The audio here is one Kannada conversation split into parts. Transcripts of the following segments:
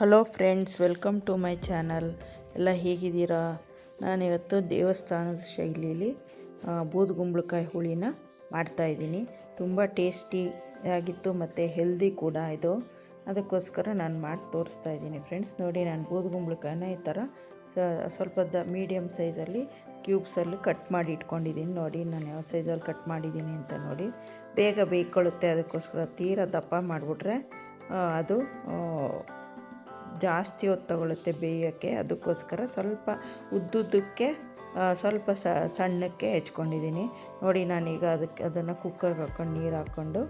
Hello friends, welcome to my channel. ಎಲ್ಲ ಹೇಗಿದ್ದೀರಾ? ನಾನಿವತ್ತು ದೇವಸ್ಥಾನದ ಶೈಲಿಯಲ್ಲಿ ಬೂದುಗುಂಬಳಕಾಯಿ ಹುಳಿನ ಮಾಡ್ತಾಯಿದ್ದೀನಿ. ತುಂಬ ಟೇಸ್ಟಿಯಾಗಿತ್ತು ಮತ್ತು ಹೆಲ್ದಿ ಕೂಡ ಇದು. ಅದಕ್ಕೋಸ್ಕರ ನಾನು ಮಾಡಿ ತೋರಿಸ್ತಾ ಇದ್ದೀನಿ ಫ್ರೆಂಡ್ಸ್. ನೋಡಿ, ನಾನು ಬೂದುಗುಂಬಳಕಾಯಿನ ಈ ಥರ ಸ್ವಲ್ಪ ಮೀಡಿಯಮ್ ಸೈಜಲ್ಲಿ ಕ್ಯೂಬ್ಸಲ್ಲಿ ಕಟ್ ಮಾಡಿ ಇಟ್ಕೊಂಡಿದ್ದೀನಿ. ನೋಡಿ ನಾನು ಯಾವ ಸೈಜಲ್ಲಿ ಕಟ್ ಮಾಡಿದ್ದೀನಿ ಅಂತ ನೋಡಿ. ಬೇಗ ಬೇಯ್ಕೊಳ್ಳುತ್ತೆ. ಅದಕ್ಕೋಸ್ಕರ ತೀರಾ ದಪ್ಪ ಮಾಡಿಬಿಟ್ರೆ ಅದು ಜಾಸ್ತಿ ಹೊತ್ತು ತಗೊಳುತ್ತೆ ಬೇಯೋಕ್ಕೆ. ಅದಕ್ಕೋಸ್ಕರ ಸ್ವಲ್ಪ ಉದ್ದುದ್ದಕ್ಕೆ ಸ್ವಲ್ಪ ಸಣ್ಣಕ್ಕೆ ಹೆಚ್ಕೊಂಡಿದ್ದೀನಿ. ನೋಡಿ, ನಾನೀಗ ಅದನ್ನು ಕುಕ್ಕರ್ಗೆ ಹಾಕ್ಕೊಂಡು ನೀರು ಹಾಕ್ಕೊಂಡು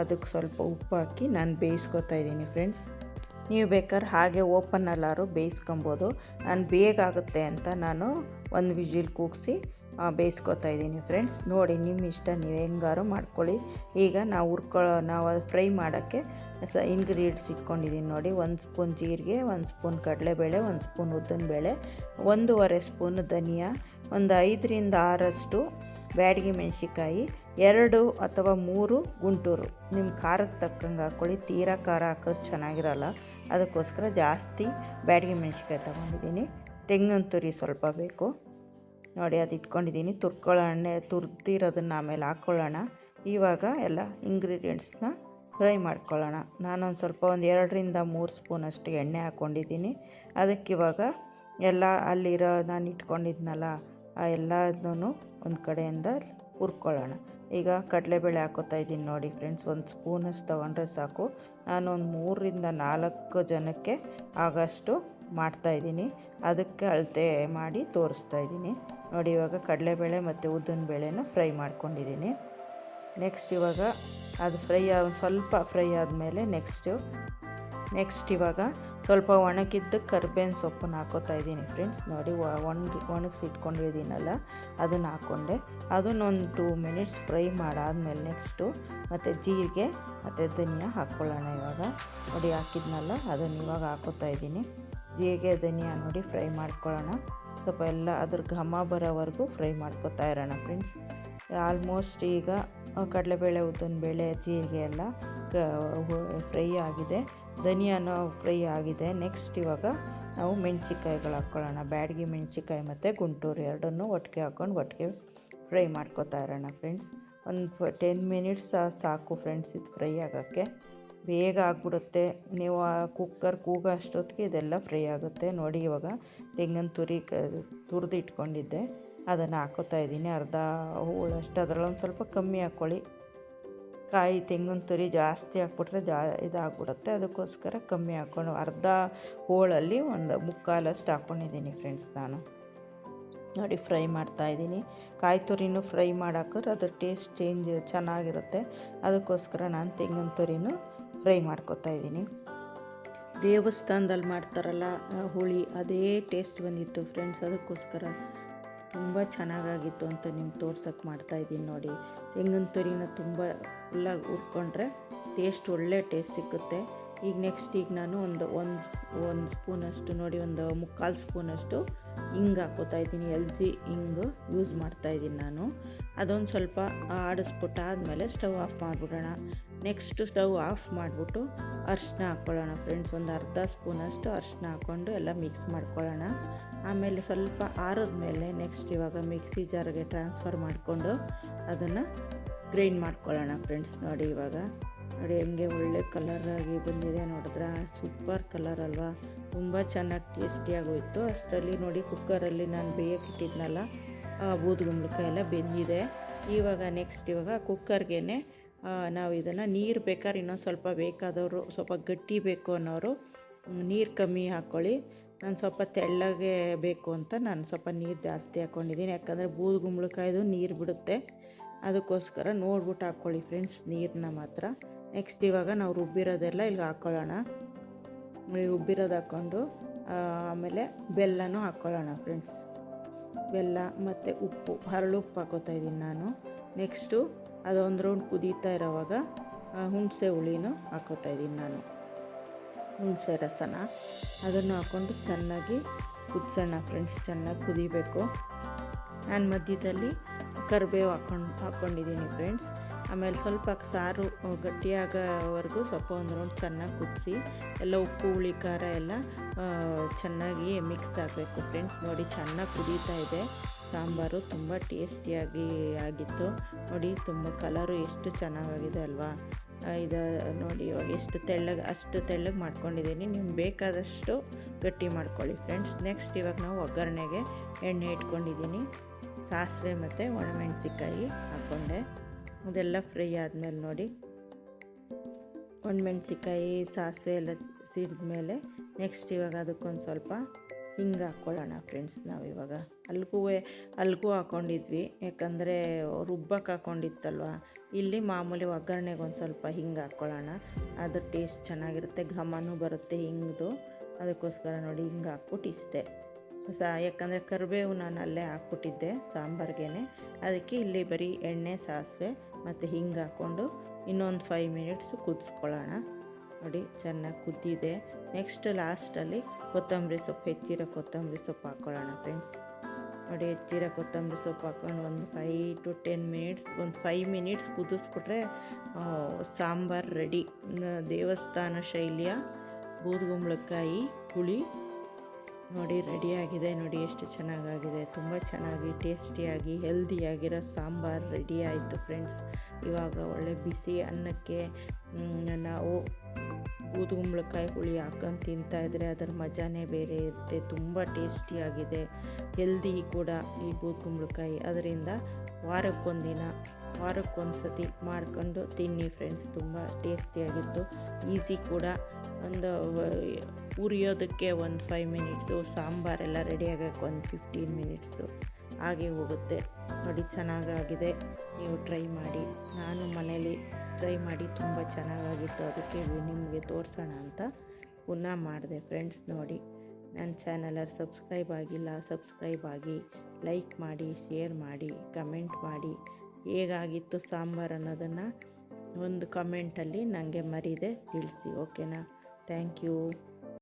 ಅದಕ್ಕೆ ಸ್ವಲ್ಪ ಉಪ್ಪು ಹಾಕಿ ನಾನು ಬೇಯಿಸ್ಕೊತಾ ಇದ್ದೀನಿ ಫ್ರೆಂಡ್ಸ್. ನೀವು ಬೇಕಾದ್ರೆ ಹಾಗೆ ಓಪನ್ನಲ್ಲಾದ್ರು ಬೇಯಿಸ್ಕೊಬೋದು. ನಾನು ಬೇಗ ಆಗುತ್ತೆ ಅಂತ ನಾನು ಒಂದು ವಿಜಿಲ್ ಕೂಗಿಸಿ ಬೇಯಿಸ್ಕೊತಾ ಇದ್ದೀನಿ ಫ್ರೆಂಡ್ಸ್. ನೋಡಿ, ನಿಮ್ಮ ಇಷ್ಟ, ನೀವು ಹೆಂಗಾರು ಮಾಡ್ಕೊಳ್ಳಿ. ಈಗ ನಾವು ಫ್ರೈ ಮಾಡೋಕ್ಕೆ ಇಂಗ್ರೀಡಿಯೆಂಟ್ಸ್ ಇಟ್ಕೊಂಡಿದ್ದೀನಿ ನೋಡಿ. 1 ಸ್ಪೂನ್ ಜೀರಿಗೆ, 1 ಸ್ಪೂನ್ ಕಡಲೆಬೇಳೆ, 1 ಸ್ಪೂನ್ ಉದ್ದಿನಬೇಳೆ, 1.5 ಸ್ಪೂನ್ ಧನಿಯಾ, ಒಂದು 5ರಿಂದ 6 ಬ್ಯಾಡಗಿ ಮೆಣಸಿಕಾಯಿ, 2 ಅಥವಾ 3 ಗುಂಟೂರು. ನಿಮ್ಮ ಖಾರಕ್ಕೆ ತಕ್ಕಂಗೆ ಹಾಕ್ಕೊಳ್ಳಿ. ತೀರಾ ಖಾರ ಹಾಕೋದು ಚೆನ್ನಾಗಿರಲ್ಲ. ಅದಕ್ಕೋಸ್ಕರ ಜಾಸ್ತಿ ಬ್ಯಾಡಗಿ ಮೆಣಸಿಕಾಯಿ ತೊಗೊಂಡಿದ್ದೀನಿ. ತೆಂಗಿನ ತುರಿ ಸ್ವಲ್ಪ ಬೇಕು ನೋಡಿ, ಅದು ಇಟ್ಕೊಂಡಿದ್ದೀನಿ. ತುರ್ದಿರೋದನ್ನು ಆಮೇಲೆ ಹಾಕ್ಕೊಳ್ಳೋಣ. ಇವಾಗ ಎಲ್ಲ ಇಂಗ್ರೀಡಿಯೆಂಟ್ಸ್ನ ಫ್ರೈ ಮಾಡ್ಕೊಳ್ಳೋಣ. ನಾನೊಂದು ಸ್ವಲ್ಪ 2ರಿಂದ 3 ಸ್ಪೂನಷ್ಟು ಎಣ್ಣೆ ಹಾಕ್ಕೊಂಡಿದ್ದೀನಿ. ಅದಕ್ಕಿವಾಗ ಎಲ್ಲ ಅಲ್ಲಿರೋ ನಾನು ಇಟ್ಕೊಂಡಿದ್ನಲ್ಲ ಆ ಎಲ್ಲದನ್ನು ಒಂದು ಕಡೆಯಿಂದ ಹುರ್ಕೊಳ್ಳೋಣ. ಈಗ ಕಡಲೆಬೇಳೆ ಹಾಕೋತಾ ಇದ್ದೀನಿ ನೋಡಿ ಫ್ರೆಂಡ್ಸ್. 1 ಸ್ಪೂನಷ್ಟು ತೊಗೊಂಡ್ರೆ ಸಾಕು. ನಾನೊಂದು 3ರಿಂದ 4 ಜನಕ್ಕೆ ಆಗೋಷ್ಟು ಮಾಡ್ತಾಯಿದ್ದೀನಿ. ಅದಕ್ಕೆ ಅಳತೆ ಮಾಡಿ ತೋರಿಸ್ತಾ ಇದ್ದೀನಿ ನೋಡಿ. ಇವಾಗ ಕಡಲೆಬೇಳೆ ಮತ್ತು ಉದ್ದಿನಬೇಳೆನ ಫ್ರೈ ಮಾಡ್ಕೊಂಡಿದ್ದೀನಿ. ನೆಕ್ಸ್ಟ್ ಇವಾಗ ಅದು ಸ್ವಲ್ಪ ಫ್ರೈ ಆದಮೇಲೆ ನೆಕ್ಸ್ಟ್ ಇವಾಗ ಸ್ವಲ್ಪ ಒಣಗಿದ್ದ ಕರಿಬೇವಿನ ಸೊಪ್ಪನ್ನು ಹಾಕೋತಾ ಇದ್ದೀನಿ ಫ್ರೆಂಡ್ಸ್. ನೋಡಿ, ಒಣಗಿಸಿ ಇಟ್ಕೊಂಡಿದ್ದೀನಲ್ಲ ಅದನ್ನು ಹಾಕ್ಕೊಂಡೆ. ಅದನ್ನೊಂದು 2 ಮಿನಿಟ್ಸ್ ಫ್ರೈ ಮಾಡಾದಮೇಲೆ ನೆಕ್ಸ್ಟು ಮತ್ತು ಜೀರಿಗೆ ಮತ್ತು ಧನಿಯಾ ಹಾಕ್ಕೊಳ್ಳೋಣ. ಇವಾಗ ನೋಡಿ ಹಾಕಿದ್ನಲ್ಲ ಅದನ್ನು ಇವಾಗ ಹಾಕೋತಾ ಇದ್ದೀನಿ. ಜೀರಿಗೆ ಧನಿಯಾ ನೋಡಿ ಫ್ರೈ ಮಾಡ್ಕೊಳ್ಳೋಣ. ಸ್ವಲ್ಪ ಎಲ್ಲ ಅದ್ರ ಘಮ ಬರೋವರೆಗೂ ಫ್ರೈ ಮಾಡ್ಕೊತಾ ಇರೋಣ ಫ್ರೆಂಡ್ಸ್. ಆಲ್ಮೋಸ್ಟ್ ಈಗ ಕಡಲೆಬೇಳೆ, ಉದ್ದಿನಬೇಳೆ, ಜೀರಿಗೆ ಎಲ್ಲ ಫ್ರೈ ಆಗಿದೆ. ಧನಿಯಾನು ಫ್ರೈ ಆಗಿದೆ. ನೆಕ್ಸ್ಟ್ ಇವಾಗ ನಾವು ಮೆಣಸಿಕಾಯಿಗಳು ಹಾಕ್ಕೊಳ್ಳೋಣ. ಬ್ಯಾಡಗಿ ಮೆಣಸಿಕಾಯಿ ಮತ್ತು ಗುಂಟೂರು ಎರಡನ್ನೂ ಒಟ್ಟಿಗೆ ಹಾಕ್ಕೊಂಡು ಒಟ್ಟಿಗೆ ಫ್ರೈ ಮಾಡ್ಕೊತಾ ಇರೋಣ ಫ್ರೆಂಡ್ಸ್. ಒಂದು 10 ಮಿನಿಟ್ಸ್ ಸಾಕು ಫ್ರೆಂಡ್ಸ್ ಇದು ಫ್ರೈ ಆಗೋಕ್ಕೆ. ಬೇಗ ಆಗಿಬಿಡುತ್ತೆ. ನೀವು ಕುಕ್ಕರ್ ಕೂಗೋ ಅಷ್ಟೊತ್ತಿಗೆ ಇದೆಲ್ಲ ಫ್ರೈ ಆಗುತ್ತೆ. ನೋಡಿ, ಇವಾಗ ತೆಂಗಿನ ತುರಿ ತುರಿದು ಇಟ್ಕೊಂಡಿದ್ದೆ ಅದನ್ನು ಹಾಕೋತಾ ಇದ್ದೀನಿ. ಅರ್ಧ ಹೋಳಷ್ಟು. ಅದರಲ್ಲೊಂದು ಸ್ವಲ್ಪ ಕಮ್ಮಿ ಹಾಕ್ಕೊಳ್ಳಿ. ತೆಂಗಿನ ತುರಿ ಜಾಸ್ತಿ ಹಾಕ್ಬಿಟ್ರೆ ಇದಾಗ್ಬಿಡುತ್ತೆ. ಅದಕ್ಕೋಸ್ಕರ ಕಮ್ಮಿ ಹಾಕ್ಕೊಂಡು ಅರ್ಧ ಹೋಳಲ್ಲಿ ಒಂದು ಮುಕ್ಕಾಲಷ್ಟು ಹಾಕ್ಕೊಂಡಿದ್ದೀನಿ ಫ್ರೆಂಡ್ಸ್ ನಾನು. ನೋಡಿ, ಫ್ರೈ ಮಾಡ್ತಾಯಿದ್ದೀನಿ. ಕಾಯಿ ತುರಿನೂ ಫ್ರೈ ಮಾಡಾಕಿದ್ರೆ ಅದ್ರ ಟೇಸ್ಟ್ ಚೆನ್ನಾಗಿರುತ್ತೆ. ಅದಕ್ಕೋಸ್ಕರ ನಾನು ತೆಂಗಿನ ತುರಿನೂ ಫ್ರೈ ಮಾಡ್ಕೊತಾ ಇದ್ದೀನಿ. ದೇವಸ್ಥಾನದಲ್ಲಿ ಮಾಡ್ತಾರಲ್ಲ ಹುಳಿ, ಅದೇ ಟೇಸ್ಟ್ ಬಂದಿತ್ತು ಫ್ರೆಂಡ್ಸ್. ಅದಕ್ಕೋಸ್ಕರ ತುಂಬ ಚೆನ್ನಾಗಾಗಿತ್ತು ಅಂತ ನಿಮ್ಗೆ ತೋರ್ಸೋಕ್ಕೆ ಮಾಡ್ತಾಯಿದ್ದೀನಿ ನೋಡಿ. ತೆಂಗಿನ ತುರಿನ ತುಂಬ ಫುಲ್ಲಾಗಿ ಹುರ್ಕೊಂಡ್ರೆ ಒಳ್ಳೆ ಟೇಸ್ಟ್ ಸಿಕ್ಕುತ್ತೆ. ಈಗ ನಾನು ಒಂದು ಸ್ಪೂನಷ್ಟು ನೋಡಿ, ಒಂದು 3/4 ಸ್ಪೂನಷ್ಟು ಹಿಂಗೆ ಹಾಕೋತಾ ಇದ್ದೀನಿ. LG ಹಿಂಗೆ ಯೂಸ್ ಮಾಡ್ತಾಯಿದ್ದೀನಿ ನಾನು. ಅದೊಂದು ಸ್ವಲ್ಪ ಆಡಿಸ್ಬಿಟ್ಟು ಆದಮೇಲೆ ಸ್ಟವ್ ಆಫ್ ಮಾಡಿಬಿಡೋಣ. ನೆಕ್ಸ್ಟ್ ಸ್ಟವ್ ಆಫ್ ಮಾಡಿಬಿಟ್ಟು ಅರಿಶಿನ ಹಾಕ್ಕೊಳ್ಳೋಣ ಫ್ರೆಂಡ್ಸ್. ಒಂದು ಅರ್ಧ ಸ್ಪೂನಷ್ಟು ಅರಿಶಿನ ಹಾಕ್ಕೊಂಡು ಎಲ್ಲ ಮಿಕ್ಸ್ ಮಾಡ್ಕೊಳ್ಳೋಣ. ಆಮೇಲೆ ಸ್ವಲ್ಪ ಆರಿದ್ಮೇಲೆ ನೆಕ್ಸ್ಟ್ ಇವಾಗ ಮಿಕ್ಸಿ ಜಾರ್ಗೆ ಟ್ರಾನ್ಸ್ಫರ್ ಮಾಡಿಕೊಂಡು ಅದನ್ನು ಗ್ರೈಂಡ್ ಮಾಡ್ಕೊಳ್ಳೋಣ ಫ್ರೆಂಡ್ಸ್. ನೋಡಿ, ಇವಾಗ ನೋಡಿ ಹೆಂಗೆ ಒಳ್ಳೆ ಕಲರಾಗಿ ಬಂದಿದೆ. ನೋಡಿದ್ರೆ ಸೂಪರ್ ಕಲರ್ ಅಲ್ವಾ? ತುಂಬ ಚೆನ್ನಾಗಿ ಟೇಸ್ಟಿಯಾಗೋಯಿತು. ಅಷ್ಟರಲ್ಲಿ ನೋಡಿ, ಕುಕ್ಕರಲ್ಲಿ ನಾನು ಬೇಯಕ್ಕಿಟ್ಟಿದ್ನಲ್ಲ ಬೂದುಗುಂಬಳಕಾಯಿ ಎಲ್ಲ ಬೆಂದಿದೆ. ಇವಾಗ ಕುಕ್ಕರ್ಗೆ ನಾವು ಇದನ್ನು ನೀರು ಬೇಕಾದ್ರೆ ಇನ್ನೊಂದು ಸ್ವಲ್ಪ ಬೇಕಾದವರು, ಸ್ವಲ್ಪ ಗಟ್ಟಿ ಬೇಕು ಅನ್ನೋರು ನೀರು ಕಮ್ಮಿ ಹಾಕ್ಕೊಳ್ಳಿ. ನಾನು ಸ್ವಲ್ಪ ತೆಳ್ಳಗೆ ಬೇಕು ಅಂತ ನಾನು ಸ್ವಲ್ಪ ನೀರು ಜಾಸ್ತಿ ಹಾಕ್ಕೊಂಡಿದ್ದೀನಿ. ಯಾಕಂದರೆ ಬೂದುಗುಂಬಳಕಾಯ್ದು ನೀರು ಬಿಡುತ್ತೆ. ಅದಕ್ಕೋಸ್ಕರ ನೋಡ್ಬಿಟ್ಟು ಹಾಕ್ಕೊಳ್ಳಿ ಫ್ರೆಂಡ್ಸ್ ನೀರನ್ನ ಮಾತ್ರ. ನೆಕ್ಸ್ಟ್ ಇವಾಗ ನಾವು ರುಬ್ಬಿರೋದೆಲ್ಲ ಇಲ್ಲಿಗೆ ಹಾಕ್ಕೊಳ್ಳೋಣ. ರುಬ್ಬಿರೋದು ಹಾಕ್ಕೊಂಡು ಆಮೇಲೆ ಬೆಲ್ಲನೂ ಹಾಕ್ಕೊಳ್ಳೋಣ ಫ್ರೆಂಡ್ಸ್. ಬೆಲ್ಲ ಮತ್ತು ಉಪ್ಪು, ಹರಳುಪ್ಪು ಹಾಕೋತಾ ಇದ್ದೀನಿ ನಾನು. ನೆಕ್ಸ್ಟು ಅದೊಂದು ರೌಂಡ್ ಕುದೀತಾ ಇರೋವಾಗ ಹುಣಸೆ ಹುಳಿನೂ ಹಾಕೋತಾ ಇದ್ದೀನಿ ನಾನು. ಹುಣಸೆ ರಸನ ಅದನ್ನು ಹಾಕ್ಕೊಂಡು ಚೆನ್ನಾಗಿ ಕುದಿಸೋಣ ಫ್ರೆಂಡ್ಸ್. ಚೆನ್ನಾಗಿ ಕುದಿಬೇಕು. ನಾನು ಮಧ್ಯದಲ್ಲಿ ಕರಿಬೇವು ಹಾಕ್ಕೊಂಡಿದ್ದೀನಿ ಫ್ರೆಂಡ್ಸ್. ಆಮೇಲೆ ಸ್ವಲ್ಪ ಸಾರು ಗಟ್ಟಿಯಾಗೋವರೆಗೂ ಸ್ವಲ್ಪ ಒಂದು ರೌಂಡ್ ಚೆನ್ನಾಗಿ ಕುದಿಸಿ ಎಲ್ಲ ಉಪ್ಪು ಹುಳಿ ಖಾರ ಎಲ್ಲ ಚೆನ್ನಾಗಿ ಮಿಕ್ಸ್ ಆಗಬೇಕು ಫ್ರೆಂಡ್ಸ್. ನೋಡಿ ಚೆನ್ನಾಗಿ ಕುದೀತಾ ಇದೆ ಸಾಂಬಾರು, ತುಂಬ ಟೇಸ್ಟಿಯಾಗಿ ಆಗಿತ್ತು ನೋಡಿ. ತುಂಬ ಕಲರು ಎಷ್ಟು ಚೆನ್ನಾಗಿದೆ ಅಲ್ವಾ. ಇದು ನೋಡಿ ಇವಾಗ ಅಷ್ಟು ತೆಳ್ಳಗೆ ಮಾಡ್ಕೊಂಡಿದ್ದೀನಿ. ನಿಮ್ಗೆ ಬೇಕಾದಷ್ಟು ಗಟ್ಟಿ ಮಾಡ್ಕೊಳ್ಳಿ ಫ್ರೆಂಡ್ಸ್. ನೆಕ್ಸ್ಟ್ ಇವಾಗ ನಾವು ಒಗ್ಗರಣೆಗೆ ಎಣ್ಣೆ ಇಟ್ಕೊಂಡಿದ್ದೀನಿ. ಸಾಸಿವೆ ಮತ್ತು ಒಣಮೆಣಸಿಕಾಯಿ ಹಾಕ್ಕೊಂಡೆ. ಅದೆಲ್ಲ ಫ್ರೈ ಆದಮೇಲೆ ನೋಡಿ ಒಣಮೆಣಸಿಕಾಯಿ ಸಾಸಿವೆ ಎಲ್ಲ ಸಿಡಿದ್ಮೇಲೆ ನೆಕ್ಸ್ಟ್ ಇವಾಗ ಅದಕ್ಕೊಂದು ಸ್ವಲ್ಪ ಹಿಂಗೆ ಹಾಕ್ಕೊಳ್ಳೋಣ ಫ್ರೆಂಡ್ಸ್. ನಾವು ಇವಾಗ ಅಲ್ಗೂ ಹಾಕ್ಕೊಂಡಿದ್ವಿ, ಯಾಕಂದರೆ ರುಬ್ಬಕ್ಕೆ ಹಾಕ್ಕೊಂಡಿತ್ತಲ್ವ. ಇಲ್ಲಿ ಮಾಮೂಲಿ ಒಗ್ಗರಣೆಗೆ ಒಂದು ಸ್ವಲ್ಪ ಹಿಂಗೆ ಹಾಕ್ಕೊಳ್ಳೋಣ, ಅದು ಟೇಸ್ಟ್ ಚೆನ್ನಾಗಿರುತ್ತೆ, ಘಮನೂ ಬರುತ್ತೆ ಹಿಂಗ್ದು. ಅದಕ್ಕೋಸ್ಕರ ನೋಡಿ ಹಿಂಗೆ ಹಾಕ್ಬಿಟ್ಟು ಇಷ್ಟೇ ಯಾಕಂದರೆ ಕರಿಬೇವು ನಾನು ಅಲ್ಲೇ ಹಾಕ್ಬಿಟ್ಟಿದ್ದೆ ಸಾಂಬಾರ್ಗೆ, ಅದಕ್ಕೆ ಇಲ್ಲಿ ಬರೀ ಎಣ್ಣೆ ಸಾಸಿವೆ ಮತ್ತು ಹಿಂಗೆ ಹಾಕ್ಕೊಂಡು ಇನ್ನೊಂದು 5 ಮಿನಿಟ್ಸು ಕುದಿಸ್ಕೊಳ್ಳೋಣ. ನೋಡಿ ಚೆನ್ನಾಗಿ ಕುದ್ದಿದೆ. ನೆಕ್ಸ್ಟ್ ಲಾಸ್ಟಲ್ಲಿ ಹೆಚ್ಚಿರೋ ಕೊತ್ತಂಬರಿ ಸೊಪ್ಪು ಹಾಕ್ಕೊಳ್ಳೋಣ ಫ್ರೆಂಡ್ಸ್. ನೋಡಿ ಹೆಚ್ಚಿರೋ ಕೊತ್ತಂಬರಿ ಸೊಪ್ಪು ಹಾಕ್ಕೊಂಡು ಒಂದು 5 to 10 ಮಿನಿಟ್ಸ್, ಒಂದು 5 ಮಿನಿಟ್ಸ್ ಕುದಿಸ್ಬಿಟ್ರೆ ಸಾಂಬಾರು ರೆಡಿ. ದೇವಸ್ಥಾನ ಶೈಲಿಯ ಬೂದುಗುಂಬಳಕಾಯಿ ಹುಳಿ ನೋಡಿ ರೆಡಿಯಾಗಿದೆ. ನೋಡಿ ಎಷ್ಟು ಚೆನ್ನಾಗಾಗಿದೆ, ತುಂಬ ಚೆನ್ನಾಗಿ ಟೇಸ್ಟಿಯಾಗಿ ಹೆಲ್ದಿಯಾಗಿರೋ ಸಾಂಬಾರು ರೆಡಿ ಆಯಿತು ಫ್ರೆಂಡ್ಸ್. ಇವಾಗ ಒಳ್ಳೆ ಬಿಸಿ ಅನ್ನಕ್ಕೆ ನಾವು ಬೂದುಗುಂಬಳಕಾಯಿ ಹುಳಿ ಹಾಕೊಂಡು ತಿಂತಾಯಿದ್ರೆ ಅದರ ಮಜಾನೇ ಬೇರೆ ಇರುತ್ತೆ. ತುಂಬ ಟೇಸ್ಟಿಯಾಗಿದೆ, ಹೆಲ್ದಿ ಕೂಡ ಈ ಬೂದುಗುಂಬಳಕಾಯಿ. ಅದರಿಂದ ವಾರಕ್ಕೊಂದು ಸತಿ ಮಾಡ್ಕೊಂಡು ತಿನ್ನಿ ಫ್ರೆಂಡ್ಸ್. ತುಂಬ ಟೇಸ್ಟಿಯಾಗಿತ್ತು, ಈಸಿ ಕೂಡ. ಒಂದು ಉರಿಯೋದಕ್ಕೆ ಒಂದು 5 ಮಿನಿಟ್ಸು, ಸಾಂಬಾರೆಲ್ಲ ರೆಡಿಯಾಗಕ್ಕೆ ಒಂದು 15 ಮಿನಿಟ್ಸು ಹಾಗೆ ಹೋಗುತ್ತೆ. ನೋಡಿ ಚೆನ್ನಾಗಾಗಿದೆ, ನೀವು ಟ್ರೈ ಮಾಡಿ. ನಾನು ಮನೇಲಿ ಟ್ರೈ ಮಾಡಿ ತುಂಬ ಚೆನ್ನಾಗಾಗಿತ್ತು, ಅದಕ್ಕೆ ನಿಮಗೆ ತೋರಿಸೋಣ ಅಂತ ಪುನಃ ಮಾಡಿದೆ ಫ್ರೆಂಡ್ಸ್. ನೋಡಿ ನನ್ನ ಚಾನಲ್ ಸಬ್ಸ್ಕ್ರೈಬ್ ಆಗಿಲ್ಲ, ಸಬ್ಸ್ಕ್ರೈಬ್ ಆಗಿ, ಲೈಕ್ ಮಾಡಿ, ಶೇರ್ ಮಾಡಿ, ಕಮೆಂಟ್ ಮಾಡಿ. ಹೇಗಾಗಿತ್ತು ಸಾಂಬಾರು ಅನ್ನೋದನ್ನು ಒಂದು ಕಮೆಂಟಲ್ಲಿ ನನಗೆ ಮರೀದೆ ತಿಳಿಸಿ, ಓಕೆನಾ? Thank you.